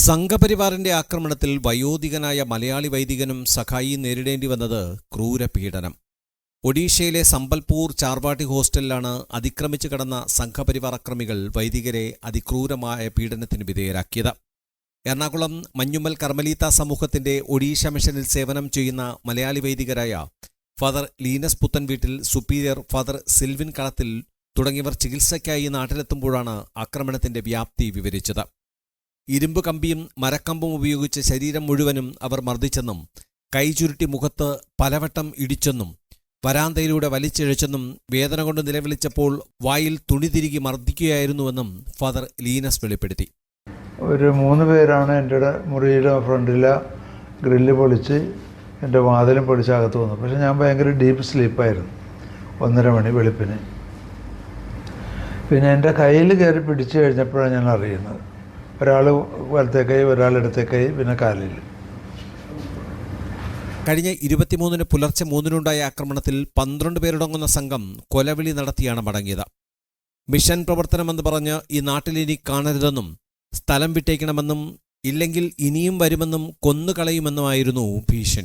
സംഘപരിവാറിന്റെ ആക്രമണത്തിൽ വയോധികനായ മലയാളി വൈദികനും സഖായിയും നേരിടേണ്ടി വന്നത് ക്രൂരപീഡനം. ഒഡീഷയിലെ സംബൽപൂർ ചാർവാട്ടി ഹോസ്റ്റലിലാണ് അതിക്രമിച്ചു കടന്ന സംഘപരിവാർ അക്രമികൾ വൈദികരെ അതിക്രൂരമായ പീഡനത്തിന് വിധേയരാക്കിയത്. എറണാകുളം മഞ്ഞുമ്മൽ കർമ്മലീത്ത സമൂഹത്തിന്റെ ഒഡീഷ മിഷനിൽ സേവനം ചെയ്യുന്ന മലയാളി വൈദികരായ ഫാദർ ലീനസ് പുത്തൻവീട്ടിൽ, സുപ്പീരിയർ ഫാദർ സിൽവിൻ കളത്തിൽ തുടങ്ങിയവർ ചികിത്സയ്ക്കായി നാട്ടിലെത്തുമ്പോഴാണ് ആക്രമണത്തിന്റെ വ്യാപ്തി വിവരിച്ചത്. ഇരുമ്പ് കമ്പിയും മരക്കമ്പും ഉപയോഗിച്ച് ശരീരം മുഴുവനും അവർ മർദ്ദിച്ചെന്നും കൈചുരുട്ടി മുഖത്ത് പലവട്ടം ഇടിച്ചെന്നും വരാന്തയിലൂടെ വലിച്ചിഴച്ചെന്നും വേദന കൊണ്ട് നിലവിളിച്ചപ്പോൾ വായിൽ തുണി തിരികെ മർദ്ദിക്കുകയായിരുന്നുവെന്നും ഫാദർ ലീനസ് വെളിപ്പെടുത്തി. ഒരു 3 പേരാണ് എൻ്റെ മുറിയിലെ ഫ്രണ്ടിലെ ഗ്രില്ല് പൊളിച്ച് എൻ്റെ വാതിലും പൊളിച്ച് അകത്ത് വന്നു. പക്ഷേ ഞാൻ ഭയങ്കര ഡീപ്പ് സ്ലീപ്പായിരുന്നു. 1:30 മണി വെളുപ്പിന്. പിന്നെ എൻ്റെ കയ്യിൽ കയറി പിടിച്ചു കഴിഞ്ഞപ്പോഴാണ് ഞാൻ അറിയുന്നത്. ഒരാൾ വലത്തെ കൈ, ഒരാൾ ഇടത്തെ കൈ, പിന്നെ കാലിൽ. കഴിഞ്ഞ 23-ന് പുലർച്ചെ 3-നുണ്ടായ ആക്രമണത്തിൽ 12 പേരടങ്ങുന്ന സംഘം കൊലവിളി നടത്തിയാണ് മടങ്ങിയത്. മിഷൻ പ്രവർത്തനമെന്ന് പറഞ്ഞ് ഈ നാട്ടിലിനി കാണരുതെന്നും സ്ഥലം വിട്ടേക്കണമെന്നും ഇല്ലെങ്കിൽ ഇനിയും വരുമെന്നും കൊന്നുകളയുമെന്നുമായിരുന്നു ഭീഷണി.